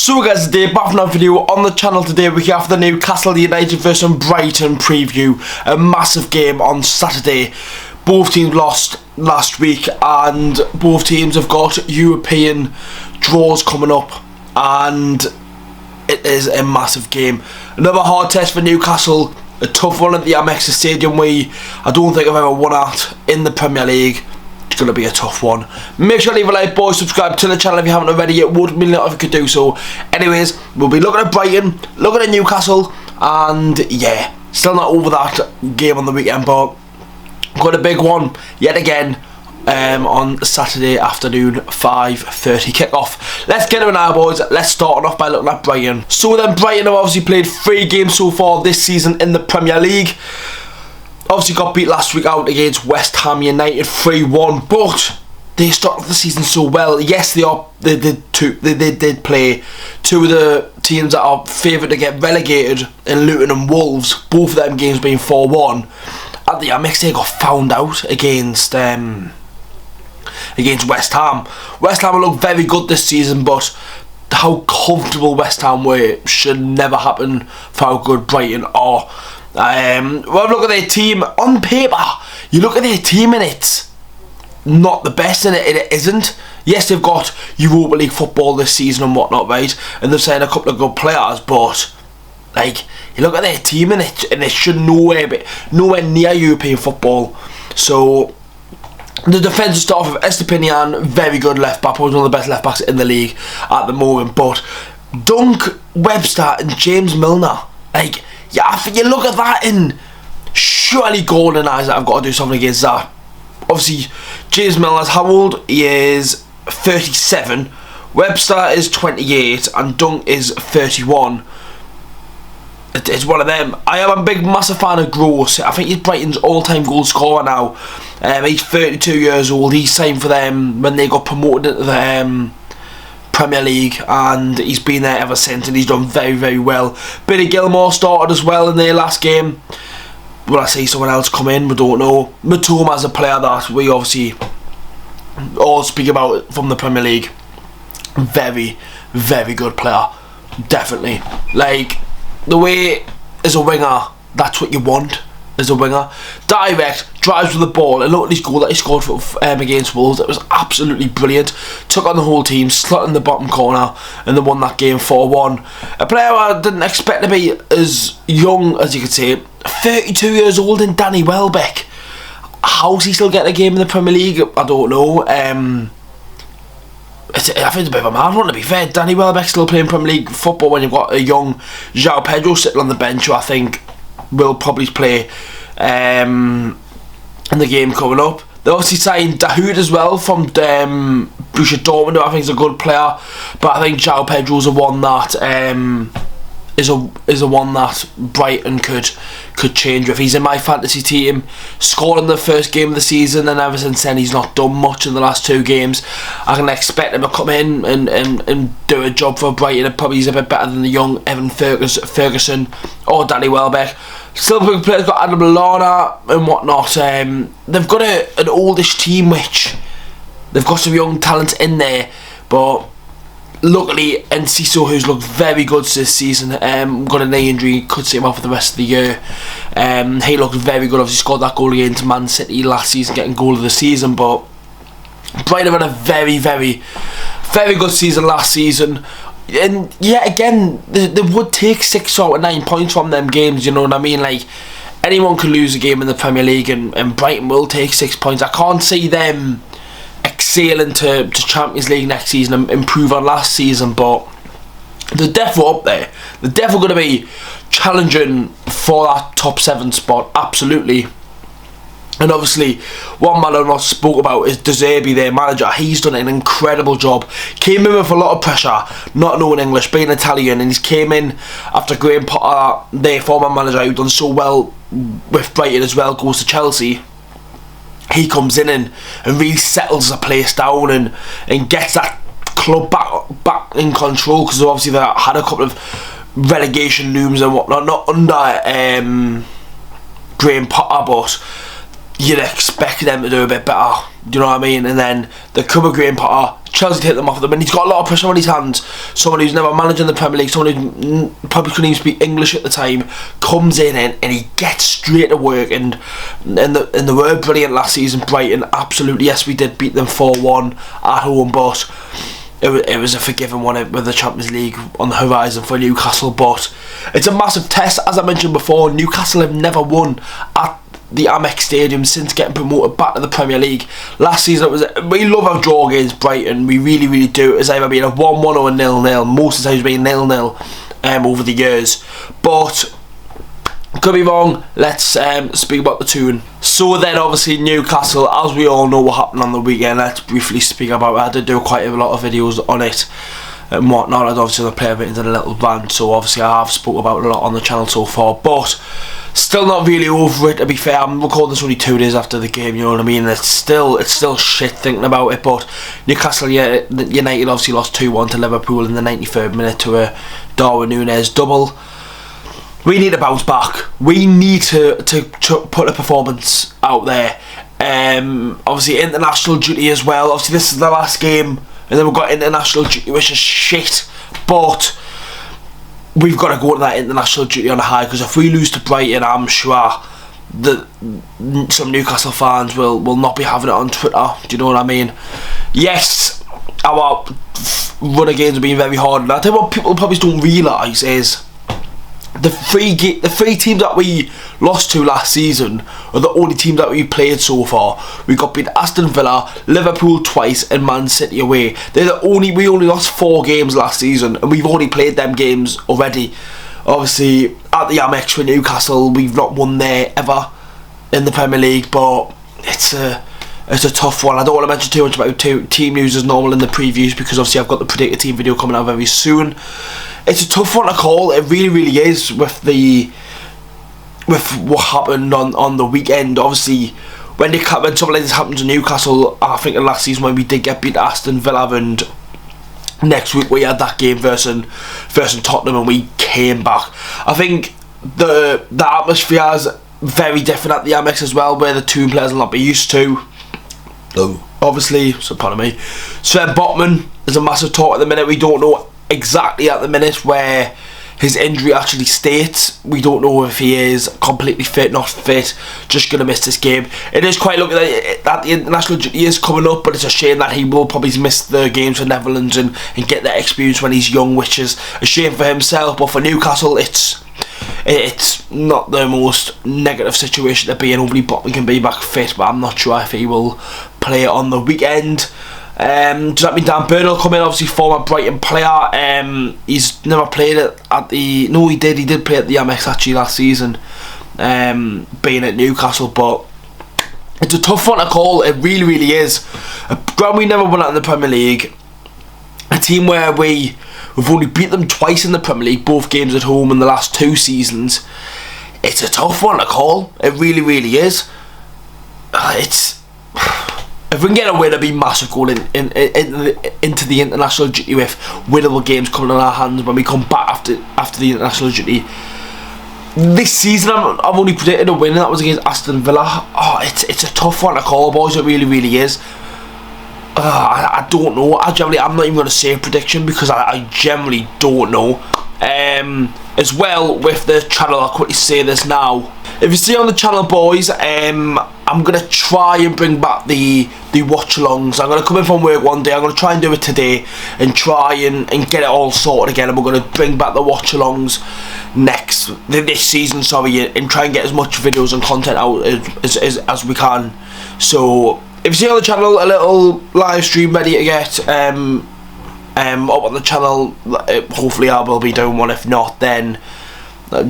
So guys, today back from another video on the channel. Today we have the Newcastle United versus Brighton preview. A massive game on Saturday. Both teams lost last week and both teams have got European draws coming up, and it is a massive game. Another hard test for Newcastle, a tough one at the Amex Stadium I don't think I've ever won at in the Premier League. It's going to be a tough one. Make sure to leave a like, boys, subscribe to the channel if you haven't already. It would mean a lot if you could do so. Anyways, we'll be looking at Brighton, looking at Newcastle, and yeah, still not over that game on the weekend, but got a big one yet again on Saturday afternoon, 5:30 kickoff. Let's get it now, boys. Let's start off by looking at Brighton. So then, Brighton have obviously played 3 games so far this season in the Premier League. Obviously got beat last week out against West Ham United 3-1, but they started the season so well. Yes, they did play 2 of the teams that are favoured to get relegated in Luton and Wolves, both of them games being 4-1. At the Amex, they got found out against West Ham. West Ham will look very good this season, but how comfortable West Ham were should never happen for how good Brighton are. Well, look at their team on paper. You look at their team and it's not the best, and it isn't. Yes, they've got Europa League football this season and whatnot, right? And they've signed a couple of good players, but like, you look at their team and it should nowhere near European football. So the defence will start off with Estepinian, very good left back, probably one of the best left backs in the league at the moment. But Dunk, Webster, and James Milner, like, yeah, you look at that and surely golden eyes that I've got to do something against that. Obviously, James Milner's how old? He is 37. Webster is 28 and Dunk is 31. It's one of them. I am a big, massive fan of Gross. I think he's Brighton's all-time goal scorer now. He's 32 years old. He signed for them when they got promoted into the Premier League, and he's been there ever since, and he's done very, very well. Billy Gilmore started as well in their last game. Will I see someone else come in? We don't know. Matoma's a player that we obviously all speak about from the Premier League. Very, very good player. Definitely. Like, the way as a winger, that's what you want as a winger. Direct, drives with the ball, and look at his goal that he scored for, against Wolves. It was absolutely brilliant. Took on the whole team, slot in the bottom corner, and they won that game 4-1. A player I didn't expect to be as young as you could say, 32 years old, in Danny Welbeck. How's he still getting a game in the Premier League? I don't know. I think it's a bit of a mad one, to be fair. Danny Welbeck's still playing Premier League football when you've got a young João Pedro sitting on the bench, who I think will probably play in the game coming up. They obviously signed Dahoud as well from Borussia Dortmund, who I think is a good player, but I think João Pedro's the one that is a one that Brighton could change with. He's in my fantasy team, scored in the first game of the season, and ever since then he's not done much in the last 2 games. I can expect him to come in and do a job for Brighton, and probably he's a bit better than the young Evan Ferguson or Danny Welbeck. Still big players, got Adam Lallana and whatnot. They've got an oldish team, which they've got some young talent in there, but luckily Enciso, who's looked very good this season, got a knee injury, could see him off for the rest of the year. He looked very good. Obviously scored that goal against Man City last season, getting goal of the season. But Brighton had a very, very, very good season last season. And yet again, they would take 6 out of 9 points from them games, you know what I mean? Like, anyone could lose a game in the Premier League, and Brighton will take 6 points. I can't see them excelling to Champions League next season and improve on last season, but they're definitely up there. They're definitely going to be challenging for that top 7 spot, absolutely. And obviously, one man I've not spoke about is De Zerbi, their manager. He's done an incredible job. Came in with a lot of pressure, not knowing English, being Italian, and he's came in after Graham Potter, their former manager, who done so well with Brighton as well, goes to Chelsea. He comes in and really settles the place down and gets that club back in control, because obviously they had a couple of relegation looms and whatnot, not under Graham Potter, but you'd expect them to do a bit better Do you know what I mean? And then the Cupboard Graham Potter, Chelsea take them off them, and he's got a lot of pressure on his hands. Someone who's never managed in the Premier League, someone who probably couldn't even speak English at the time, comes in and he gets straight to work. And they were brilliant last season. Brighton, absolutely, yes, we did beat them 4-1 at home, but it was a forgiving one with the Champions League on the horizon for Newcastle. But it's a massive test. As I mentioned before, Newcastle have never won at the Amex Stadium since getting promoted back to the Premier League. Last season, we love our draw against Brighton. We really, really do. It's either been a 1-1 or a 0-0. Most of the time it's been 0-0 over the years. But could be wrong. Let's speak about the tune. So then, obviously, Newcastle, as we all know what happened on the weekend, let's briefly speak about it. I did do quite a lot of videos on it and whatnot. I'd obviously play a bit into the little rant, so obviously I have spoke about it a lot on the channel so far, but still not really over it, to be fair. I'm recording this only 2 days after the game, you know what I mean? It's still shit thinking about it. But Newcastle United obviously lost 2-1 to Liverpool in the 93rd minute to a Darwin Núñez double. We need to bounce back. We need to put a performance out there. Obviously international duty as well. Obviously this is the last game, and then we've got international duty, which is shit, but we've got to go to that international duty on a high, because if we lose to Brighton, I'm sure that some Newcastle fans will not be having it on Twitter. Do you know what I mean? Yes, our run of games have been very hard, and I think what people probably don't realise is the three teams that we lost to last season are the only teams that we played so far. We got beat Aston Villa, Liverpool twice, and Man City away. We only lost 4 games last season, and we've already played them games already. Obviously, at the Amex with Newcastle, we've not won there ever in the Premier League, but it's a tough one. I don't want to mention too much about team news as normal in the previews, because obviously I've got the predicted team video coming out very soon. It's a tough one to call. It really, really is with what happened on the weekend. Obviously, when something like this happened to Newcastle, I think in last season when we did get beat Aston Villa, and next week we had that game versus Tottenham, and we came back. I think the atmosphere is very different at the Amex as well, where the two players will not be used to. Obviously, so pardon me, Sven Botman is a massive talk at the minute. We don't know exactly at the minute where his injury actually states. We don't know if he is completely fit, not fit, just going to miss this game. It is quite looking that the international duty is coming up, but it's a shame that he will probably miss the games for Netherlands and get that experience when he's young, which is a shame for himself. But for Newcastle, it's not the most negative situation to be in. Hopefully Botman can be back fit, but I'm not sure if he will play on the weekend. Does that mean Dan Burn will come in? Obviously former Brighton player. He's never played at the... No, he did play at the Amex actually last season, being at Newcastle, but it's a tough one to call. It really, really is. A ground we never won at in the Premier League, a team where we've only beat them twice in the Premier League, both games at home in the last 2 seasons. It's a tough one to call. It really, really is. If we can get a win, it'd be massive going into the international duty with winnable games coming in our hands when we come back after the international duty. This season, I've only predicted a win, and that was against Aston Villa. Oh, it's a tough one to call, boys. It really, really is. I don't know. I'm not even going to say a prediction, because I generally don't know. As well, with the channel, I'll quickly say this now. If you see on the channel, boys, I'm going to try and bring back the watch-alongs. I'm going to come in from work one day, I'm going to try and do it today, and try and get it all sorted again, and we're going to bring back the watch-alongs this season, and try and get as much videos and content out as we can. So, if you see on the channel a little live stream ready to get up on the channel, hopefully I will be doing one. If not, then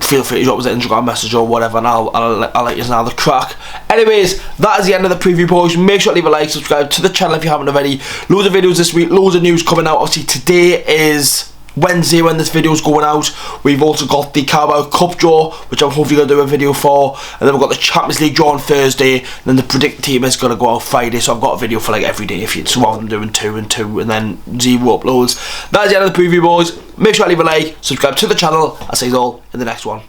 feel free to drop us an Instagram message or whatever, and I'll let you know the crack. Anyways, that is the end of the preview, boys. Make sure to leave a like, subscribe to the channel if you haven't already. Loads of videos this week, loads of news coming out. Obviously today is Wednesday when this video is going out. We've also got the Carabao Cup draw, which I'm hopefully going to do a video for, and then we've got the Champions League draw on Thursday, and then the predicted team is going to go out Friday, so I've got a video for like every day, so rather than doing 2 and 2 and then 0 uploads. That's the end of the preview, boys. Make sure to leave a like, subscribe to the channel. I'll see you all in the next one.